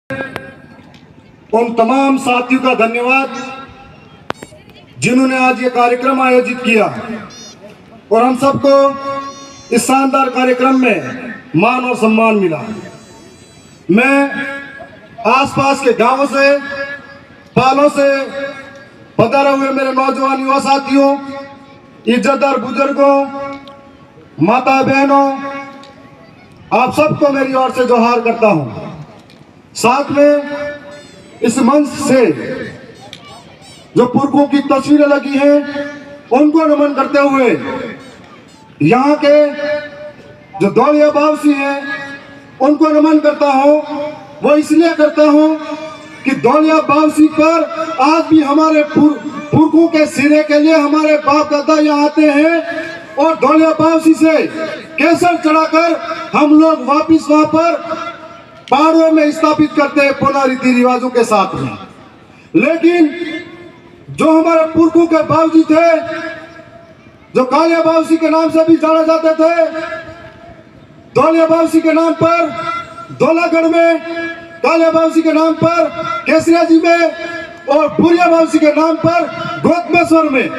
उन तमाम साथियों का धन्यवाद जिन्होंने आज ये कार्यक्रम आयोजित किया और हम सबको इस शानदार कार्यक्रम में मान और सम्मान मिला। मैं आसपास के गांवों से, पालों से पधारे हुए मेरे नौजवान युवा साथियों, इज्जतदार बुजुर्गों, माता बहनों, आप सबको मेरी ओर से जोहार करता हूं। साथ में इस मंच से जो पुरखों की तस्वीरें लगी हैं उनको नमन करते हुए यहाँ के जो दौलिया बावसी हैं उनको नमन करता हूँ। वो इसलिए करता हूँ कि दौलिया बावसी पर आज भी हमारे पुरखों के सिरे के लिए हमारे बाप दादा यहाँ आते हैं और दौलिया बावसी से केसर चढ़ाकर हम लोग वापिस वहां पर पहाड़ों में स्थापित करते हैं पुनः रीति रिवाजों के साथ में। लेकिन जो हमारे पुरखों के बावजी थे, जो कालिया बावसी के नाम से भी जाने जाते थे, दौलिया बावसी के नाम पर दौलागढ़ में, कालिया बावसी के नाम पर केसरिया जी में और बुरिया बावसी के नाम पर गौतमेश्वर में,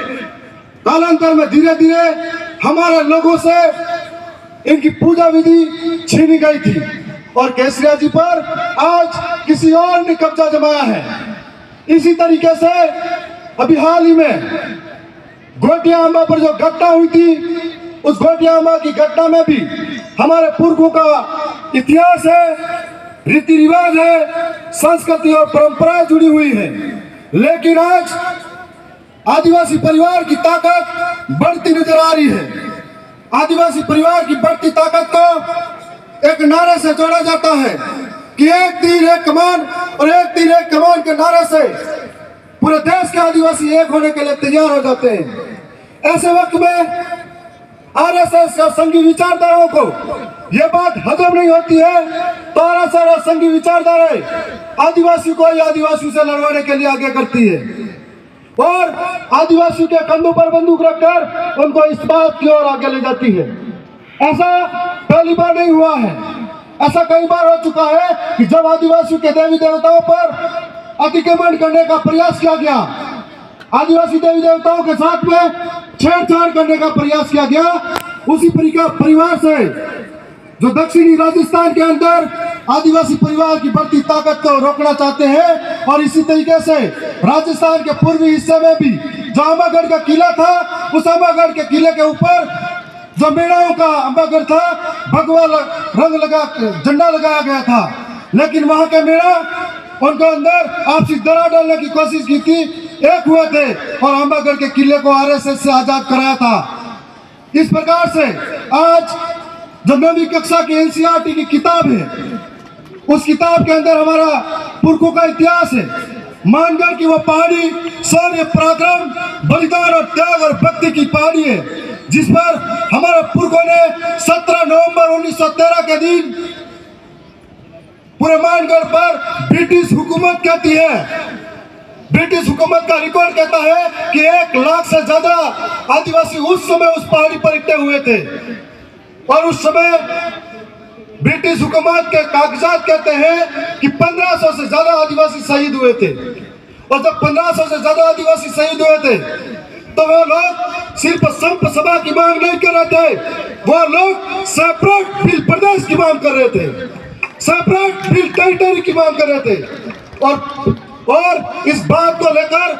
कालांतर में धीरे धीरे हमारे लोगों से इनकी पूजा विधि छीनी गई थी और केसरिया जी पर आज किसी और ने कब्जा जमाया है। इसी तरीके से अभी हाल ही में गोटिया अम्बा पर जो घटना हुई थी, उस गोटिया अम्बा की घटना में भी हमारे पुरखों का इतिहास है, रीति रिवाज है, संस्कृति और परंपराएं जुड़ी हुई है। लेकिन आज आदिवासी परिवार की ताकत बढ़ती नजर आ रही है। आदिवासी परिवार की बढ़ती ताकत को एक नारे से जोड़ा जाता है कि एक तीर एक कमान, और एक तीर एक कमान के नारे से पूरे देश के आदिवासी एक होने के लिए तैयार हो जाते हैं। ऐसे वक्त में आरएसएस और संघी विचारधाराओं को यह बात हजम नहीं होती है तो आरएसएस और संघी विचारधाराएं आदिवासी को आदिवासी से लड़वाने के लिए आगे करती है और आदिवासी के कंधों पर बंदूक रखकर उनको इस बात की ओर आगे ले जाती है। ऐसा पहली बार नहीं हुआ है, ऐसा कई बार हो चुका है कि जब आदिवासियों के देवी देवताओं पर अतिक्रमण करने का प्रयास किया गया, आदिवासी देवी देवताओं के साथ में छेड़छाड़ करने का प्रयास किया गया, उसी परिवार से जो दक्षिणी राजस्थान के अंदर आदिवासी परिवार की बढ़ती ताकत को रोकना चाहते हैं। और इसी तरीके से राजस्थान के पूर्वी हिस्से में भी जो अंबागढ़ का किला था, उस अंबागढ़ के किले के ऊपर जो मेड़ाओं का अंबागढ़ था, भगवा रंग लगा झंडा लगाया गया था, लेकिन वहां के मेड़ा उनको अंदर आपसी दरार डालने की कोशिश की थी, एक हुए थे और अंबागढ़ के किले को आरएसएस से आजाद कराया था। इस प्रकार से आज जो 9वीं कक्षा की एनसीईआरटी की किताब है, उस किताब के अंदर हमारा पुरखों का इतिहास है। मानगढ़ की वो पहाड़ी शौर्य पराक्रम बलिदान और त्याग और भक्ति की पहाड़ी है, जिस पर हमारे पुरखों ने 17 नवंबर 1913 के दिन पूरे मानगढ़ पर ब्रिटिश हुकूमत कहती है, ब्रिटिश हुकूमत का रिकॉर्ड कहता है कि 1 लाख से ज्यादा आदिवासी उस समय उस पहाड़ी पर इकट्ठे हुए थे और उस समय ब्रिटिश हुकूमत के कागजात कहते हैं कि 1500 से ज्यादा आदिवासी शहीद हुए थे। और जब 1500 से ज्यादा आदिवासी शहीद हुए थे तो वो लोग सिर्फ संप सभा की मांग नहीं कर रहे थे, वो लोग सेपरेट बिल प्रदेश की मांग कर रहे थे, सेपरेट बिल टेरिटरी की मांग कर रहे थे। और इस बात को लेकर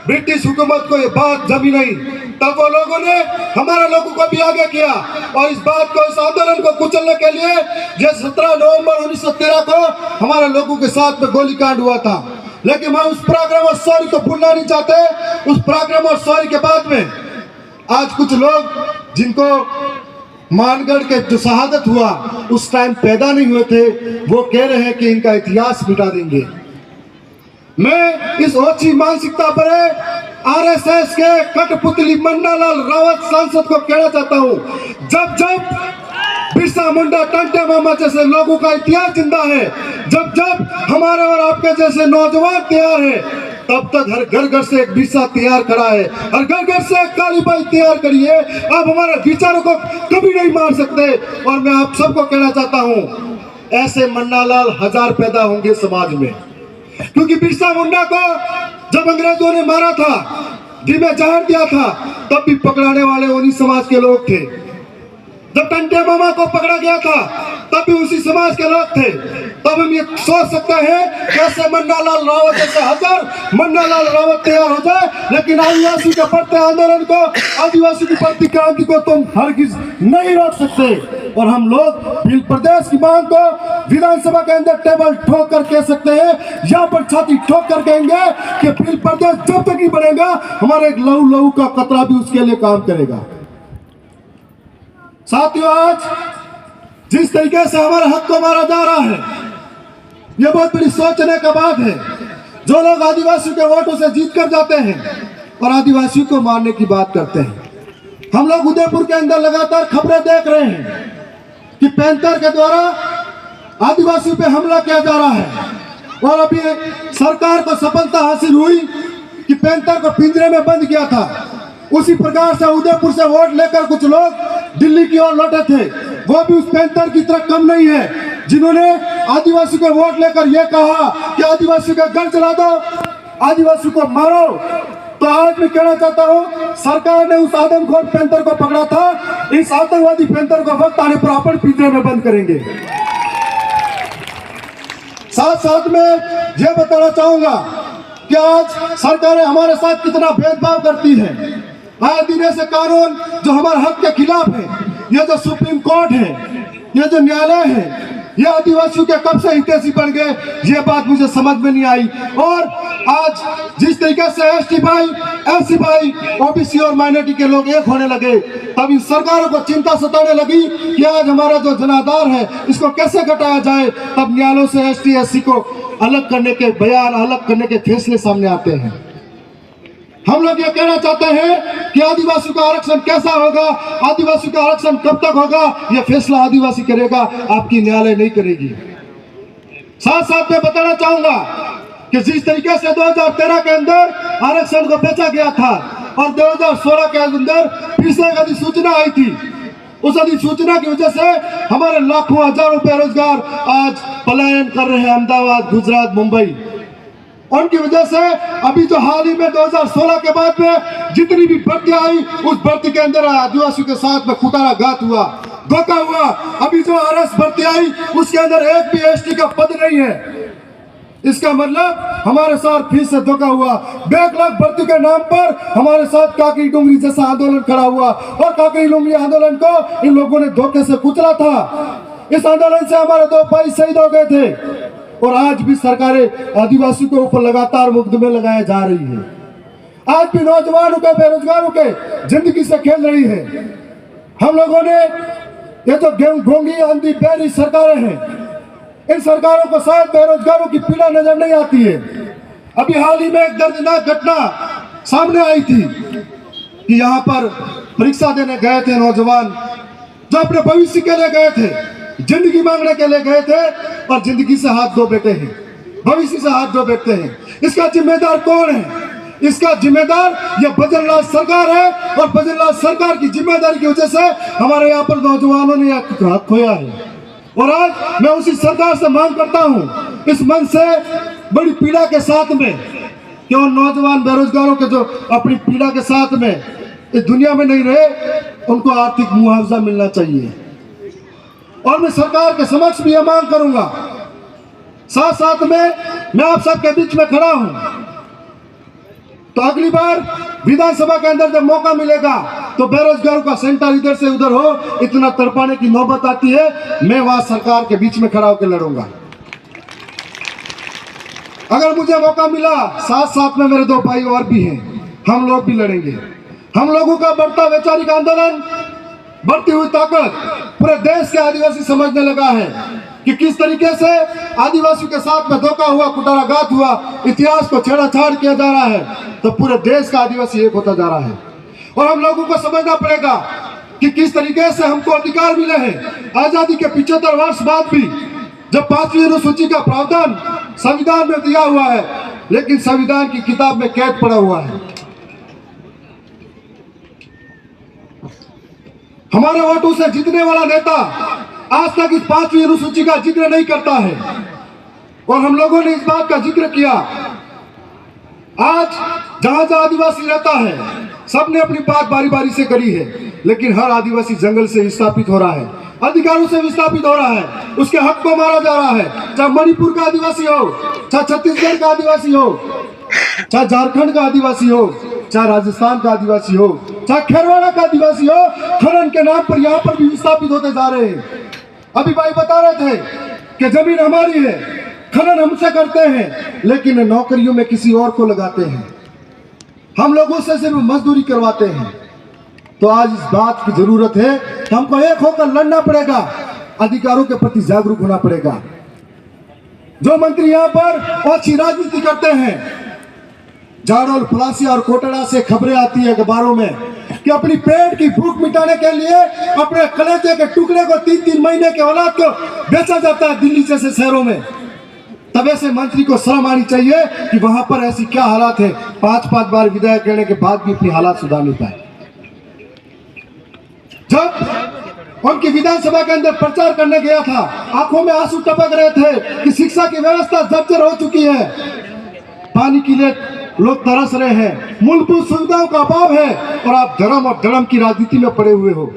ब्रिटिश हुकूमत को ये बात जमी नहीं, तब वो लोगों ने हमारे लोगों को भी आगे किया और इस बात को, इस आंदोलन को कुचलने के लिए जो 17 नवंबर 1913 को हमारे लोगों के साथ में गोलीकांड हुआ था। लेकिन हम उस पराक्रम और शौर्य को भूलना नहीं चाहते। उस पराक्रम और शौर्य के बाद में आज कुछ लोग जिनको मानगढ़ के जो शहादत हुआ उस टाइम पैदा नहीं हुए थे, वो कह रहे हैं कि इनका इतिहास मिटा देंगे। मैं इस ओछी मानसिकता पर आरएसएस के कठपुतली मन्नालाल रावत सांसद को कहना चाहता हूं, जब जब बिरसा मुंडा, टंटे मामा जैसे लोगों का इतिहास जिंदा है, जब जब हमारे और आपके जैसे नौजवान तैयार है, तब तक हर घर घर से एक बिरसा तैयार करा है, हर घर घर से एक कालीबाई तैयार करी है। आप हमारे विचारों को कभी नहीं मार सकते। और मैं आप सबको कहना चाहता हूं, ऐसे मन्नालाल हजार पैदा होंगे समाज में। क्योंकि बिरसा मुंडा को जब अंग्रेजों ने मारा था, दिल में जहर दिया था, तब भी पकड़ाने वाले उन्हीं समाज के लोग थे। जब टंटे मामा को पकड़ा गया था, तब भी उसी समाज के लोग थे। तब हम ये सोच सकते हैं कैसे मन्नालाल रावत जैसे हजार मन्नालाल रावत तैयार हो जाए, लेकिन आदिवासी के बढ़ते आंदोलन को, आदिवासी की बढ़ती क्रांति को तुम हरगिज नहीं रोक सकते। और हम लोग भील प्रदेश की मांग को विधानसभा के अंदर टेबल ठोक कर कह सकते हैं, यहाँ पर छाती ठोक कर कहेंगे कि भील प्रदेश जब तक नहीं बनेगा, हमारे एक लहू लहू का कतरा भी उसके लिए काम करेगा। साथियों, आज जिस तरीके से हमारे हक को मारा जा रहा है, यह बहुत बड़ी सोचने का बात है। जो लोग आदिवासियों के वोटों से जीत कर जाते हैं और आदिवासियों को मारने की बात करते हैं। हम लोग उदयपुर के अंदर लगातार खबरें देख रहे हैं कि पैंथर के द्वारा आदिवासियों पे हमला किया जा रहा है। और अभी सरकार को सफलता हासिल हुई कि पैंथर को पिंजरे में बंद किया था। उसी प्रकार से उदयपुर से वोट लेकर कुछ लोग दिल्ली की ओर लौटे थे, वो भी उस पैंथर की तरह कम नहीं है, जिन्होंने आदिवासी को वोट लेकर यह कहा कि आदिवासी का घर जला दो, आदिवासी को मारो। तो आज मैं कहना चाहता हूं, सरकार ने उस आदमखोर पैंथर को पकड़ा था, इस आतंकवादी पैंथर को वक्त आने पर अपन पिंजरे में बंद करेंगे। साथ साथ में यह बताना चाहूंगा कि आज सरकारें हमारे साथ कितना भेदभाव करती है। आए दिन ऐसे कानून जो हमारे हक के खिलाफ है, ये जो सुप्रीम कोर्ट है, ये जो न्यायालय है, ये आदिवासियों के कब से हितैषी बन गए, ये बात मुझे समझ में नहीं आई। और आज जिस तरीके से एसटी भाई, एससी भाई, ओबीसी और माइनॉरिटी के लोग एक होने लगे, तब इन सरकारों को चिंता सताने लगी कि आज हमारा जो जनाधार है इसको कैसे घटाया जाए। तब न्यायालयों से एसटी एससी को अलग करने के बयान, अलग करने के फैसले सामने आते हैं। हम लोग ये कहना चाहते हैं कि आदिवासी का आरक्षण कैसा होगा, आदिवासी का आरक्षण कब तक होगा, यह फैसला आदिवासी करेगा, आपकी न्यायालय नहीं करेगी। साथ साथ मैं बताना चाहूंगा कि जिस तरीके से 2013 के अंदर आरक्षण को बेचा गया था और 2016 के अंदर फिर से एक अधिसूचना आई थी, उस अधिसूचना की वजह से हमारे लाखों हजारों बेरोजगार आज पलायन कर रहे हैं अहमदाबाद, गुजरात, मुंबई। उनकी वजह से अभी जो हाल ही में 2016 के बाद में जितनी भी भर्ती आई, उस भर्ती के अंदर आदिवासियों के साथ में कुटाराघात हुआ, धोखा हुआ। अभी जो आरएस भर्ती आई, उसके अंदर एक भी एसटी का पद नहीं है। इसका मतलब हमारे साथ फिर से धोखा हुआ। बैकलॉग भर्ती के नाम पर हमारे साथ काकरी डुंगरी जैसा आंदोलन खड़ा हुआ और काकरी डुंगरी आंदोलन को इन लोगों ने धोखे से कुचला था। इस आंदोलन से हमारे 2 भाई शहीद हो गए थे और आज भी सरकारें आदिवासी के ऊपर लगातार मुकदमे लगाए जा रही है। आज भी नौजवानों के, बेरोजगारों के जिंदगी से खेल रही है। हम लोगों ने ये तो ढोंगी, अंधी, पैरी सरकारें हैं, इन सरकारों को शायद बेरोजगारों की पीड़ा नजर नहीं आती है। अभी हाल ही में एक दर्दनाक घटना सामने आई थी कि यहाँ पर परीक्षा देने गए थे नौजवान, जो अपने भविष्य के लिए गए थे, जिंदगी मांगने के लिए गए थे और जिंदगी से हाथ धो बैठे हैं, भविष्य से हाथ धो बैठते हैं। इसका जिम्मेदार कौन है? इसका जिम्मेदार यह भजनलाल सरकार है और भजनलाल सरकार की जिम्मेदारी की वजह से हमारे यहाँ पर नौजवानों ने हक खोया है। और आज मैं उसी सरकार से मांग करता हूँ, इस मन से बड़ी पीड़ा के साथ में, कि उन नौजवान बेरोजगारों के जो अपनी पीड़ा के साथ में इस दुनिया में नहीं रहे, उनको आर्थिक मुआवजा मिलना चाहिए। और मैं सरकार के समक्ष भी यह मांग करूंगा। साथ साथ में मैं आप सबके बीच में खड़ा हूं, तो अगली बार विधानसभा के अंदर जब मौका मिलेगा तो बेरोजगारों का सेंटर इधर से उधर हो, इतना तड़पाने की नौबत आती है, मैं वहां सरकार के बीच में खड़ा होकर लड़ूंगा। अगर मुझे मौका मिला, साथ साथ में मेरे 2 भाई और भी हैं, हम लोग भी लड़ेंगे। हम लोगों का बढ़ता वैचारिक आंदोलन, बढ़ती हुई ताकत पूरे देश के आदिवासी समझने लगा है कि किस तरीके से आदिवासियों के साथ में धोखा हुआ, कुटाराघात हुआ, इतिहास को छेड़छाड़ किया जा रहा है, तो पूरे देश का आदिवासी एक होता जा रहा है। और हम लोगों को समझना पड़ेगा कि किस तरीके से हमको अधिकार मिले हैं। आजादी के 75 वर्ष बाद भी जब 5वीं अनुसूची का प्रावधान संविधान में दिया हुआ है, लेकिन संविधान की किताब में कैद पड़ा हुआ है। हमारे वोटों से जीतने वाला नेता आज तक इस 5वीं अनुसूची का जिक्र नहीं करता है। और हम लोगों ने इस बात का जिक्र किया। आज जहां जहां आदिवासी रहता है, सबने अपनी बात बारी बारी से करी है, लेकिन हर आदिवासी जंगल से विस्थापित हो रहा है, अधिकारों से विस्थापित हो रहा है, उसके हक को मारा जा रहा है। चाहे मणिपुर का आदिवासी हो, चाहे छत्तीसगढ़ का आदिवासी हो, चाहे झारखंड का आदिवासी हो, चाहे राजस्थान का आदिवासी हो, चाहे खेरवाड़ा का आदिवासी हो, खनन के नाम पर यहाँ पर भी विस्थापित होते जा रहे हैं। अभी भाई बता रहे थे कि जमीन हमारी है, खनन हमसे करते हैं, लेकिन नौकरियों में किसी और को लगाते हैं, हम लोगों से सिर्फ मजदूरी करवाते हैं। तो आज इस बात की जरूरत है कि हमको एक होकर लड़ना पड़ेगा, अधिकारों के प्रति जागरूक होना पड़ेगा। जो मंत्री यहाँ पर अच्छी राजनीति करते हैं, झाड़ोल फलासिया और कोटड़ा से खबरें आती है अखबारों में कि अपनी पेट की भूख मिटाने के लिए अपने कलेजे के टुकड़े को 3-3 महीने के औलाद को बेचा जाता है दिल्ली जैसे शहरों में। तब ऐसे मंत्री को शर्म आनी चाहिए कि वहां पर ऐसी क्या हालात है, 5-5 बार विधायक रहने के बाद भी अपनी हालात सुधार नहीं पाए। जब उनकी विधानसभा के अंदर प्रचार करने गया था, आंखों में आंसू टपक रहे थे कि शिक्षा की व्यवस्था जर्जर हो चुकी है, पानी के लिए लोग तरस रहे हैं, मूलभूत सुविधाओं का अभाव है, और आप धर्म और धर्म की राजनीति में पड़े हुए हो।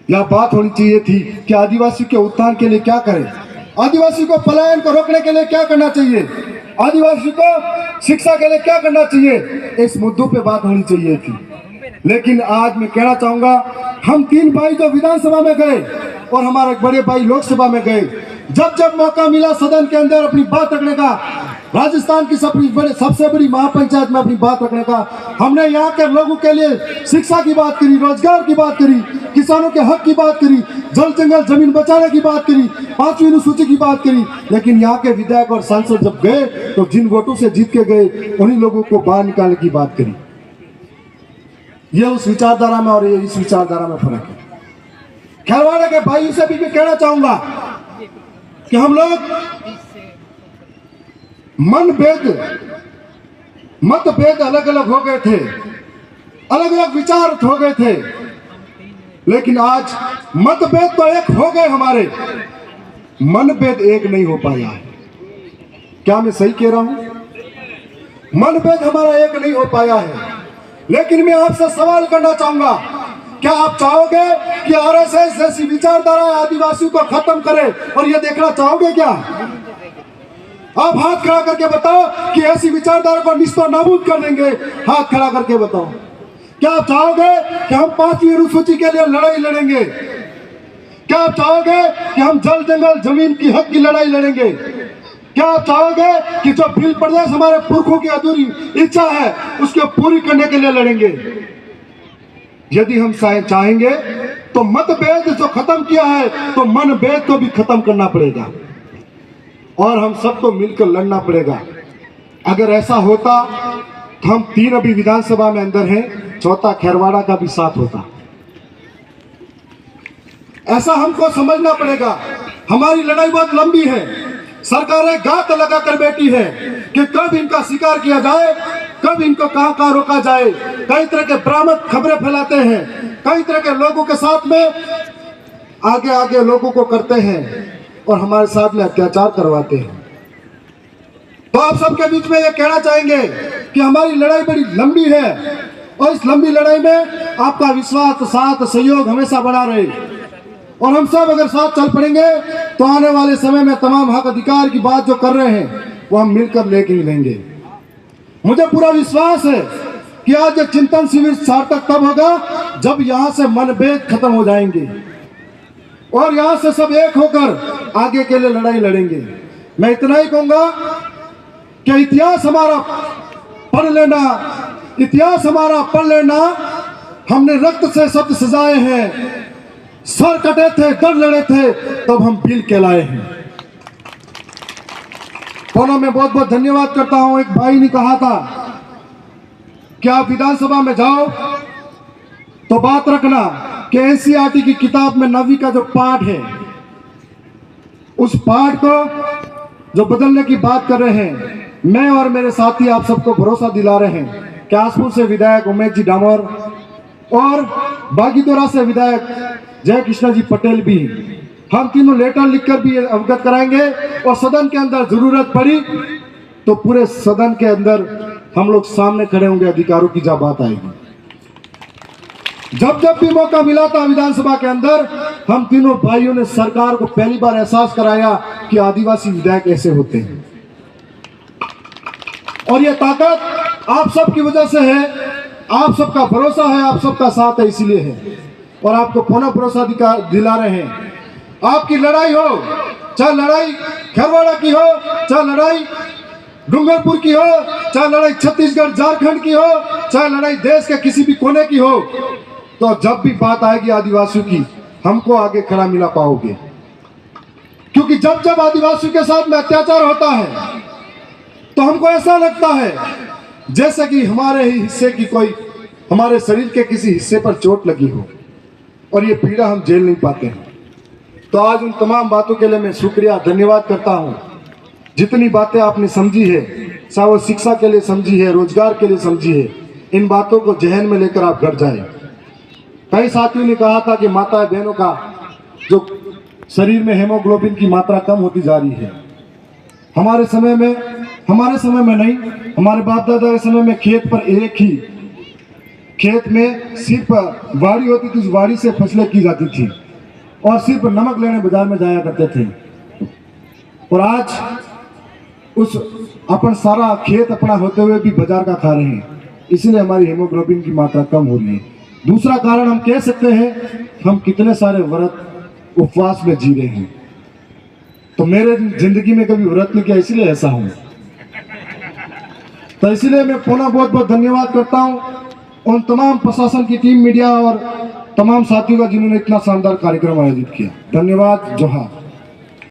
यह बात होनी चाहिए थी कि आदिवासी के उत्थान के लिए क्या करें, आदिवासी को पलायन को रोकने के लिए क्या करना चाहिए, आदिवासी को शिक्षा के लिए क्या करना चाहिए, इस मुद्दों पे बात होनी चाहिए थी। लेकिन आज मैं कहना चाहूंगा, हम 3 भाई जो विधानसभा में गए और हमारे बड़े भाई लोकसभा में गए, जब जब मौका मिला सदन के अंदर अपनी बात रखने का, राजस्थान की सबसे बड़ी महापंचायत में अपनी बात रखने का, हमने यहाँ के लोगों के लिए शिक्षा की बात करी, रोजगार की बात करी, किसानों के हक की बात करी, जल जंगल जमीन बचाने की बात करी, 5वीं अनुसूची की बात करी। लेकिन यहाँ के विधायक और सांसद जब गए तो जिन वोटों से जीत के गए उन्हीं लोगों को बाहर निकालने की बात करी। ये उस विचारधारा में और ये इस विचारधारा में फर्क है। खेरवाड़ा के भाई से भी मैं कहना चाहूंगा कि हम लोग मतभेद अलग अलग हो गए थे, अलग अलग विचार हो गए थे, लेकिन आज मतभेद तो एक हो गए, हमारे मनभेद एक नहीं हो पाया है। क्या मैं सही कह रहा हूं? मनभेद हमारा एक नहीं हो पाया है। लेकिन मैं आपसे सवाल करना चाहूंगा, क्या आप चाहोगे कि आरएसएस जैसी विचारधारा आदिवासियों को खत्म करे, और ये देखना चाहोगे क्या? आप हाथ खड़ा करके बताओ कि ऐसी विचारधारा को निस्तो नाबूद कर देंगे। हाथ खड़ा करके बताओ, क्या आप चाहोगे कि हम 5वीं अनुसूची के लिए लड़ाई लड़ेंगे? क्या आप चाहोगे कि हम जल जंगल जमीन की हक की लड़ाई लड़ेंगे? क्या आप चाहोगे कि जो भील प्रदेश हमारे पुरखों की अधूरी इच्छा है उसको पूरी करने के लिए लड़ेंगे? यदि हम चाहेंगे तो मतभेद जो खत्म किया है, तो मनभेद को भी खत्म करना पड़ेगा और हम सबको मिलकर लड़ना पड़ेगा। अगर ऐसा होता तो हम 3 अभी विधानसभा में अंदर हैं, चौथा खेरवाड़ा का भी साथ होता। ऐसा हमको समझना पड़ेगा। हमारी लड़ाई बहुत लंबी है। सरकारें गात लगा कर बैठी है कि कब इनका शिकार किया जाए, कब इनको कहां रोका जाए। कई तरह के भ्रामक खबरें फैलाते हैं, कई तरह के लोगों के साथ में आगे आगे लोगों को करते हैं और हमारे साथ में अत्याचार करवाते हैं। तो आप सबके बीच में ये कहना चाहेंगे कि हमारी लड़ाई बड़ी लंबी है और इस लंबी लड़ाई में आपका विश्वास, साथ, सहयोग हमेशा बना रहे और हम सब अगर साथ चल पड़ेंगे तो आने वाले समय में तमाम हक अधिकार की बात जो कर रहे हैं वो हम मिलकर लेके ही लेंगे। मुझे पूरा विश्वास है कि आज चिंतन शिविर सार्थक तब होगा जब यहाँ से मनभेद खत्म हो जाएंगे और यहाँ से सब एक होकर आगे के लिए लड़ाई लड़ेंगे। मैं इतना ही कहूंगा कि इतिहास हमारा पढ़ लेना, इतिहास हमारा पढ़ लेना। हमने रक्त से शब्द सजाए हैं, सर कटे थे, डर लड़े थे, तब हम भील कहलाए हैं। दोनों में बहुत बहुत धन्यवाद करता हूं। एक भाई ने कहा था कि आप विधानसभा में जाओ तो बात रखना कि एनसीईआरटी की किताब में 9वीं का जो पाठ है उस पाठ को जो बदलने की बात कर रहे हैं, मैं और मेरे साथी आप सबको भरोसा दिला रहे हैं कि आसपुर से विधायक उमेश जी डामोर और बागीदोरा से विधायक जय कृष्णा जी पटेल भी हम तीनों लेटर लिखकर भी अवगत कराएंगे और सदन के अंदर जरूरत पड़ी तो पूरे सदन के अंदर हम लोग सामने खड़े होंगे अधिकारों की जब बात आएगी। जब जब भी मौका मिला था विधानसभा के अंदर हम तीनों भाइयों ने सरकार को पहली बार एहसास कराया कि आदिवासी विधायक ऐसे होते हैं। और ये ताकत आप सबकी वजह से है, आप सबका भरोसा है, आप सबका साथ है, इसीलिए है। और आपको पुनः भरोसा दिला रहे हैं। आपकी लड़ाई हो, चाहे लड़ाई खरवाड़ा की हो, चाहे लड़ाई डूंगरपुर की हो, चाहे लड़ाई छत्तीसगढ़ झारखंड की हो, चाहे लड़ाई देश के किसी भी कोने की हो, तो जब भी बात आएगी आदिवासियों की, हमको आगे खड़ा मिला पाओगे। क्योंकि जब जब आदिवासियों के साथ में अत्याचार होता है तो हमको ऐसा लगता है जैसे कि हमारे ही हिस्से की कोई, हमारे शरीर के किसी हिस्से पर चोट लगी हो और ये पीड़ा हम झेल नहीं पाते हैं। तो आज उन तमाम बातों के लिए मैं शुक्रिया धन्यवाद करता हूँ। जितनी बातें आपने समझी है, चाहे वो शिक्षा के लिए समझी है, रोजगार के लिए समझी है, इन बातों को जहन में लेकर आप घर जाए। कई साथियों ने कहा था कि माता बहनों का जो शरीर में हेमोग्लोबिन की मात्रा कम होती जा रही है। हमारे समय में नहीं, हमारे बाप दादा के समय में खेत पर एक ही खेत में सिर्फ वाड़ी होती थी, उस वाड़ी से फसलें की जाती थी और सिर्फ नमक लेने बाजार में जाया करते थे। और आज उस अपन सारा खेत अपना होते हुए भी बाजार का खा रहे हैं, इसलिए हमारी हेमोग्लोबिन की मात्रा कम हो रही है। दूसरा कारण हम कह सकते हैं, हम कितने सारे व्रत उपवास में जी रहे हैं। तो मेरे जिंदगी में कभी व्रत नहीं किया, इसलिए ऐसा हूं। तो इसलिए मैं पुनः बहुत बहुत धन्यवाद करता हूं उन तमाम प्रशासन की टीम, मीडिया और तमाम साथियों का जिन्होंने इतना शानदार कार्यक्रम आयोजित किया। धन्यवाद। जोहार।